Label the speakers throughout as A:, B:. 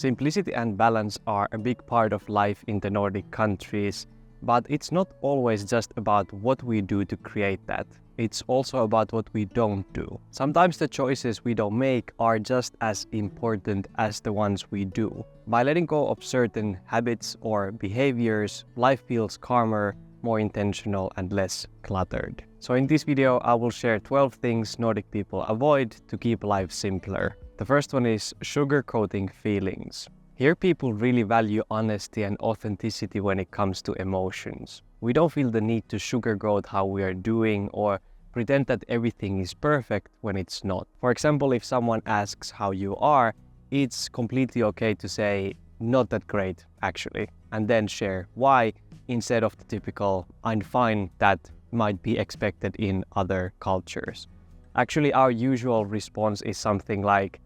A: Simplicity and balance are a big part of life in the Nordic countries, but it's not always just about what we do to create that. It's also about what we don't do. Sometimes the choices we don't make are just as important as the ones we do. By letting go of certain habits or behaviors, life feels calmer, more intentional, and less cluttered. So in this video, I will share 12 things Nordic people avoid to keep life simpler. The first one is sugarcoating feelings. Here people really value honesty and authenticity when it comes to emotions. We don't feel the need to sugarcoat how we are doing or pretend that everything is perfect when it's not. For example, if someone asks how you are, it's completely okay to say, not that great actually, and then share why instead of the typical, I'm fine, that might be expected in other cultures. Actually, our usual response is something like,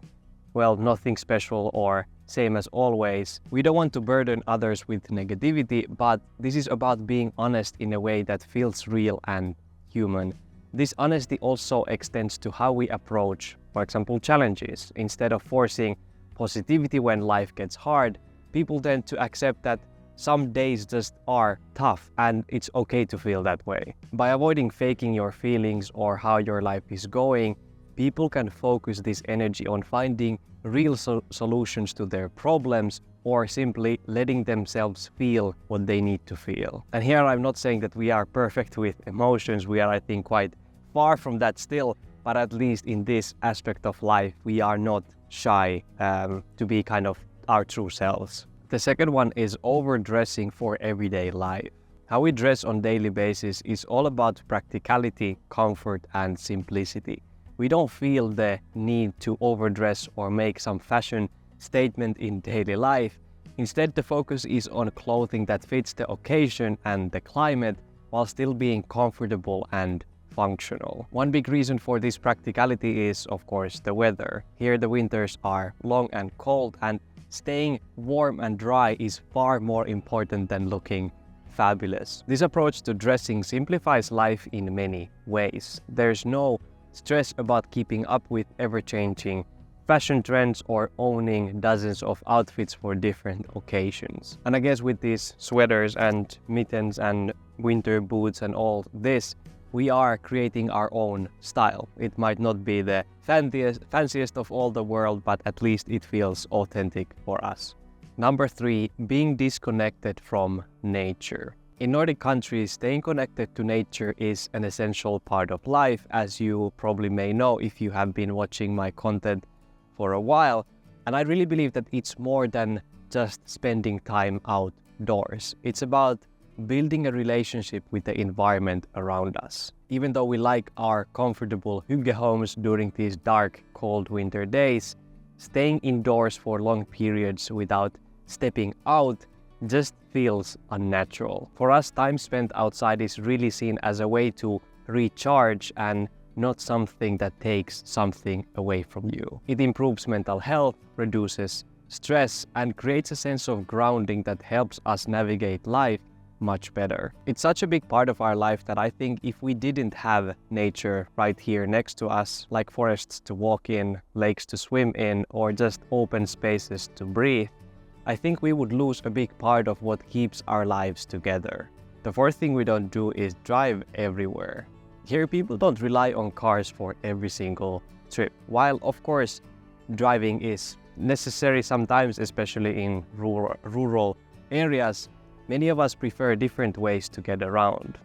A: well, nothing special or same as always. We don't want to burden others with negativity, but this is about being honest in a way that feels real and human. This honesty also extends to how we approach, for example, challenges. Instead of forcing positivity when life gets hard, people tend to accept that some days just are tough and it's okay to feel that way. By avoiding faking your feelings or how your life is going, people can focus this energy on finding real solutions to their problems or simply letting themselves feel what they need to feel. And here I'm not saying that we are perfect with emotions. We are, I think, quite far from that still, but at least in this aspect of life, we are not shy to be kind of our true selves. The second one is overdressing for everyday life. How we dress on daily basis is all about practicality, comfort, and simplicity. We don't feel the need to overdress or make some fashion statement in daily life. Instead, the focus is on clothing that fits the occasion and the climate while still being comfortable and functional. One big reason for this practicality is, of course, the weather. Here the winters are long and cold, and staying warm and dry is far more important than looking fabulous. This approach to dressing simplifies life in many ways. There's no stress about keeping up with ever-changing fashion trends or owning dozens of outfits for different occasions. And I guess with these sweaters and mittens and winter boots and all this, we are creating our own style. It might not be the fanciest of all the world, but at least it feels authentic for us. Number 3, being disconnected from nature. In Nordic countries, staying connected to nature is an essential part of life, as you probably may know if you have been watching my content for a while. And I really believe that it's more than just spending time outdoors. It's about building a relationship with the environment around us. Even though we like our comfortable hygge homes during these dark, cold winter days, staying indoors for long periods without stepping out just feels unnatural. For us, time spent outside is really seen as a way to recharge and not something that takes something away from you. It improves mental health, reduces stress, and creates a sense of grounding that helps us navigate life much better. It's such a big part of our life that I think if we didn't have nature right here next to us, like forests to walk in, lakes to swim in, or just open spaces to breathe, I think we would lose a big part of what keeps our lives together. The fourth thing we don't do is drive everywhere. Here people don't rely on cars for every single trip. While of course driving is necessary sometimes, especially in rural areas, many of us prefer different ways to get around.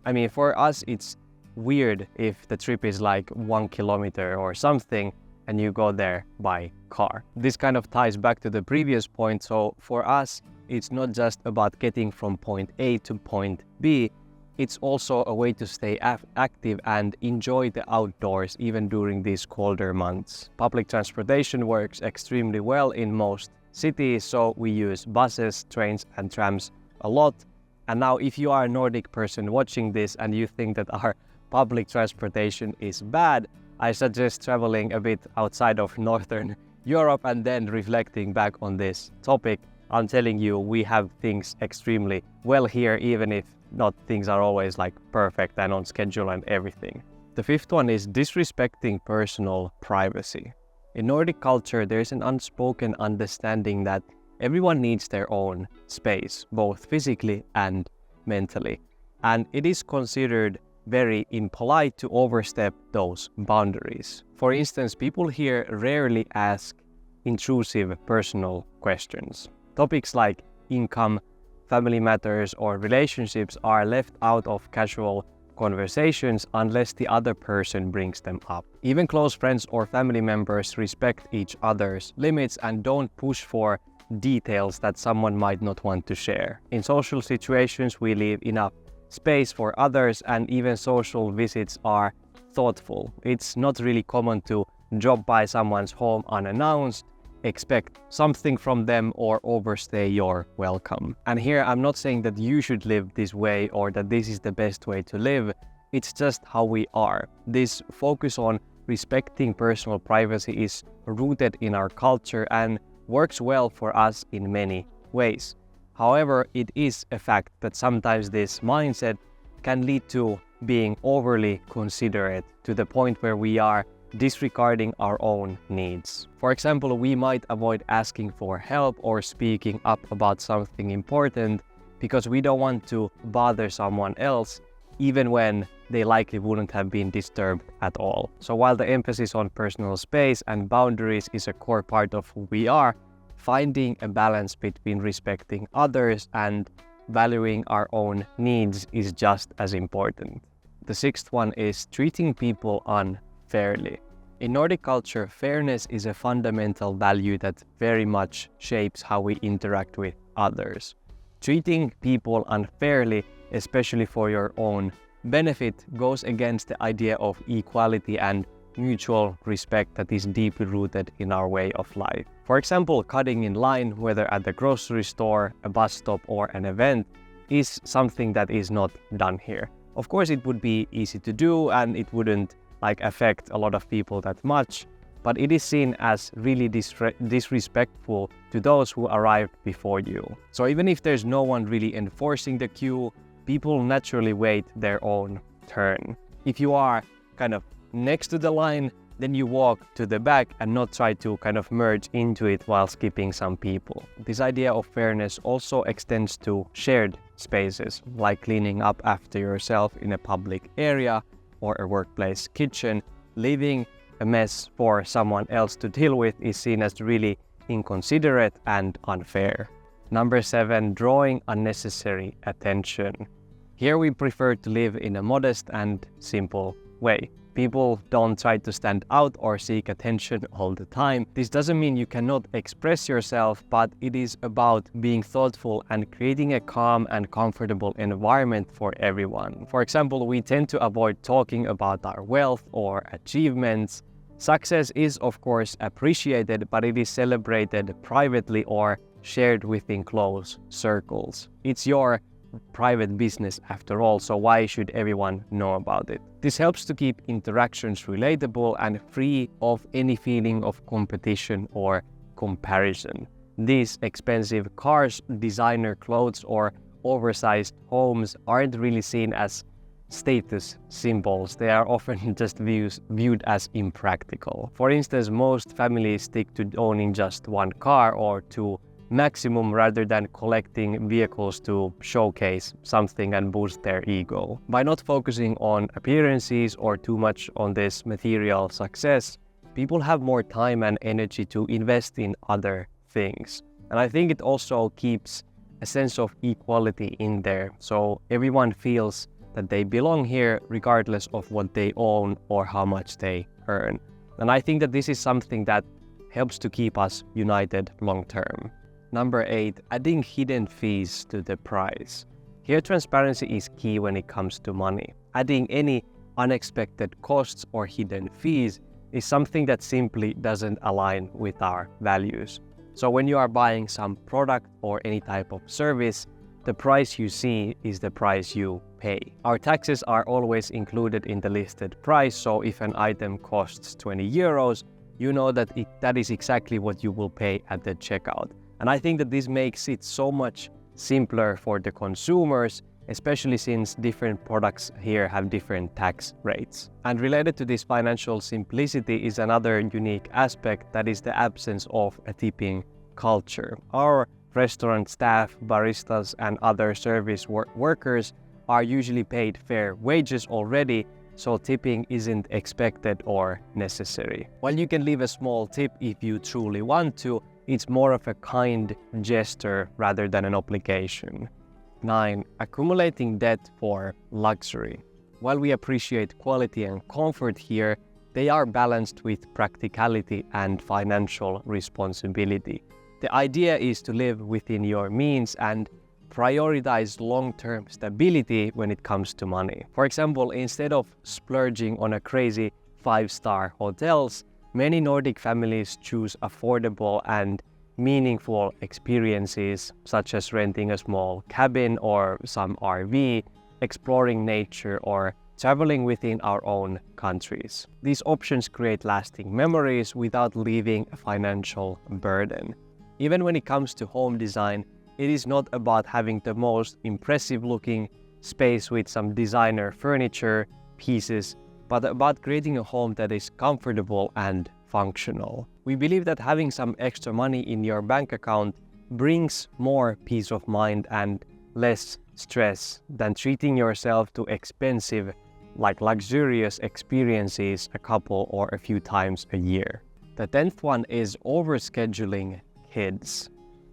A: I mean, for us it's weird if the trip is like 1 kilometer or something and you go there by car. This kind of ties back to the previous point. So for us, it's not just about getting from point A to point B, it's also a way to stay active and enjoy the outdoors even during these colder months. Public transportation works extremely well in most cities, so we use buses, trains and trams a lot. And now if you are a Nordic person watching this and you think that our public transportation is bad, I suggest traveling a bit outside of Northern Europe and then reflecting back on this topic. I'm telling you, we have things extremely well here, even if not things are always like perfect and on schedule and everything. The fifth one is disrespecting personal privacy. In Nordic culture, there's an unspoken understanding that everyone needs their own space, both physically and mentally. And it is considered very impolite to overstep those boundaries. For instance, people here rarely ask intrusive personal questions. Topics like income, family matters, or relationships are left out of casual conversations unless the other person brings them up. Even close friends or family members respect each other's limits and don't push for details that someone might not want to share. In social situations, we leave enough space for others, and even social visits are thoughtful. It's not really common to drop by someone's home unannounced, expect something from them, or overstay your welcome. And here I'm not saying that you should live this way or that this is the best way to live. It's just how we are. This focus on respecting personal privacy is rooted in our culture and works well for us in many ways. However, it is a fact that sometimes this mindset can lead to being overly considerate to the point where we are disregarding our own needs. For example, we might avoid asking for help or speaking up about something important because we don't want to bother someone else, even when they likely wouldn't have been disturbed at all. So while the emphasis on personal space and boundaries is a core part of who we are, finding a balance between respecting others and valuing our own needs is just as important. The sixth one is treating people unfairly. In Nordic culture, fairness is a fundamental value that very much shapes how we interact with others. Treating people unfairly, especially for your own benefit, goes against the idea of equality and mutual respect that is deeply rooted in our way of life. For example, cutting in line, whether at the grocery store, a bus stop, or an event, is something that is not done here. Of course, it would be easy to do and it wouldn't affect a lot of people that much, but it is seen as really disrespectful to those who arrived before you. So even if there's no one really enforcing the queue, people naturally wait their own turn. If you are kind of next to the line, then you walk to the back and not try to kind of merge into it while skipping some people. This idea of fairness also extends to shared spaces, like cleaning up after yourself in a public area or a workplace kitchen. Leaving a mess for someone else to deal with is seen as really inconsiderate and unfair. Number 7, drawing unnecessary attention. Here we prefer to live in a modest and simple way. People don't try to stand out or seek attention all the time. This doesn't mean you cannot express yourself, but it is about being thoughtful and creating a calm and comfortable environment for everyone. For example, we tend to avoid talking about our wealth or achievements. Success is, of course, appreciated, but it is celebrated privately or shared within close circles. It's your private business after all, so why should everyone know about it? This helps to keep interactions relatable and free of any feeling of competition or comparison. These expensive cars, designer clothes, or oversized homes aren't really seen as status symbols. They are often just viewed as impractical. For instance, most families stick to owning just one car or two maximum rather than collecting vehicles to showcase something and boost their ego. By not focusing on appearances or too much on this material success, people have more time and energy to invest in other things. And I think it also keeps a sense of equality in there, so everyone feels that they belong here regardless of what they own or how much they earn. And I think that this is something that helps to keep us united long term. Number 8, adding hidden fees to the price. Here, transparency is key when it comes to money. Adding any unexpected costs or hidden fees is something that simply doesn't align with our values. So when you are buying some product or any type of service, the price you see is the price you pay. Our taxes are always included in the listed price, so if an item costs 20 euros, you know that that is exactly what you will pay at the checkout. And I think that this makes it so much simpler for the consumers especially since different products here have different tax rates. And related to this financial simplicity is another unique aspect, that is the absence of a tipping culture. Our restaurant staff, baristas, and other service workers are usually paid fair wages already, so tipping isn't expected or necessary. While you can leave a small tip if you truly want to, it's more of a kind gesture rather than an obligation. 9. Accumulating debt for luxury. While we appreciate quality and comfort here, they are balanced with practicality and financial responsibility. The idea is to live within your means and prioritize long-term stability when it comes to money. For example, instead of splurging on a crazy 5-star hotels, many Nordic families choose affordable and meaningful experiences, such as renting a small cabin or some RV, exploring nature, or traveling within our own countries. These options create lasting memories without leaving a financial burden. Even when it comes to home design, it is not about having the most impressive looking space with some designer furniture pieces, but about creating a home that is comfortable and functional. We believe that having some extra money in your bank account brings more peace of mind and less stress than treating yourself to expensive, like luxurious experiences a couple or a few times a year. The 10th one is overscheduling kids.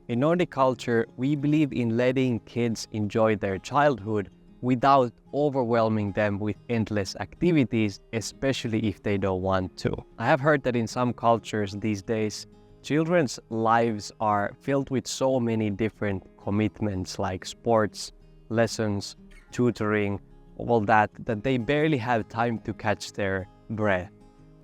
A: In Nordic culture, we believe in letting kids enjoy their childhood without overwhelming them with endless activities, especially if they don't want to. I have heard that in some cultures these days, children's lives are filled with so many different commitments like sports, lessons, tutoring, all that they barely have time to catch their breath.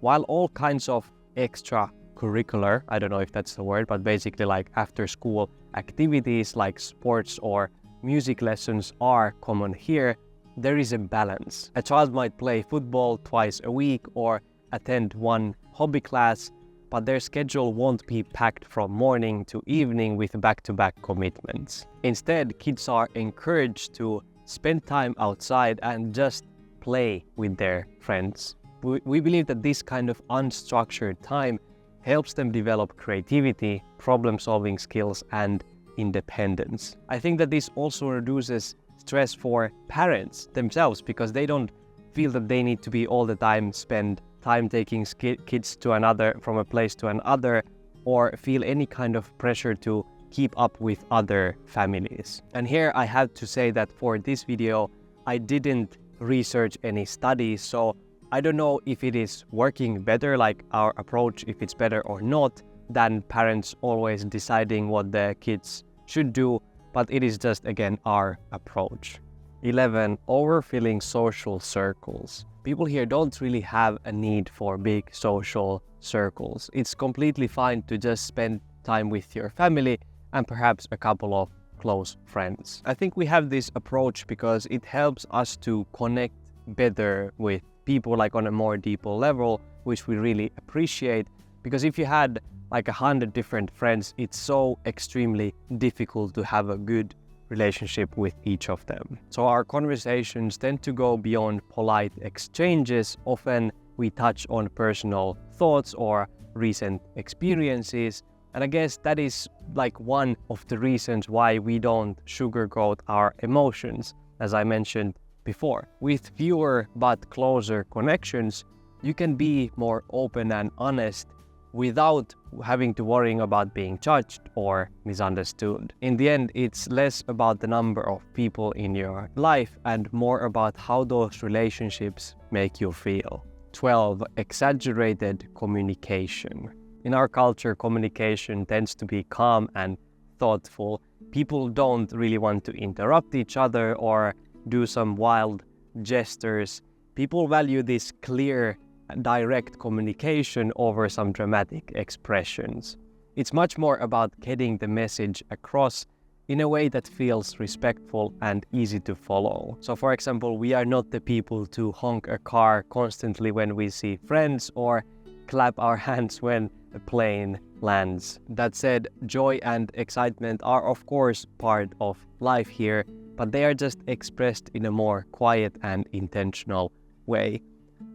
A: While all kinds of extracurricular, I don't know if that's the word, but basically like after school activities like sports or music lessons are common here, there is a balance. A child might play football twice a week or attend one hobby class, but their schedule won't be packed from morning to evening with back-to-back commitments. Instead, kids are encouraged to spend time outside and just play with their friends. We believe that this kind of unstructured time helps them develop creativity, problem-solving skills, and independence. I think that this also reduces stress for parents themselves because they don't feel that they need to be all the time spend time taking kids to from a place to another, or feel any kind of pressure to keep up with other families. And here I have to say that for this video, I didn't research any studies, so I don't know if it is working better, like our approach, if it's better or not, than parents always deciding what their kids should do, but it is just, again, our approach. 11. Overfilling social circles. People here don't really have a need for big social circles. It's completely fine to just spend time with your family and perhaps a couple of close friends. I think we have this approach because it helps us to connect better with people like on a more deeper level, which we really appreciate, because if you had like 100 different friends, it's so extremely difficult to have a good relationship with each of them. So our conversations tend to go beyond polite exchanges. Often we touch on personal thoughts or recent experiences. And I guess that is like one of the reasons why we don't sugarcoat our emotions, as I mentioned before. With fewer but closer connections, you can be more open and honest without having to worry about being judged or misunderstood. In the end, it's less about the number of people in your life and more about how those relationships make you feel. 12. Exaggerated communication. In our culture, communication tends to be calm and thoughtful. People don't really want to interrupt each other or do some wild gestures. People value this clear, direct communication over some dramatic expressions. It's much more about getting the message across in a way that feels respectful and easy to follow. So for example, we are not the people to honk a car constantly when we see friends or clap our hands when a plane lands. That said, joy and excitement are of course part of life here, but they are just expressed in a more quiet and intentional way.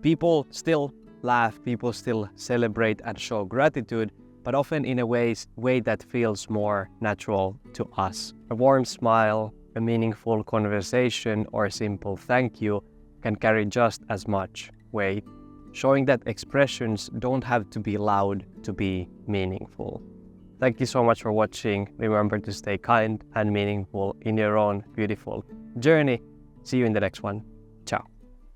A: People still laugh, people still celebrate and show gratitude, but often in a way that feels more natural to us. A warm smile, a meaningful conversation, or a simple thank you can carry just as much weight, showing that expressions don't have to be loud to be meaningful. Thank you so much for watching. Remember to stay kind and meaningful in your own beautiful journey. See you in the next one.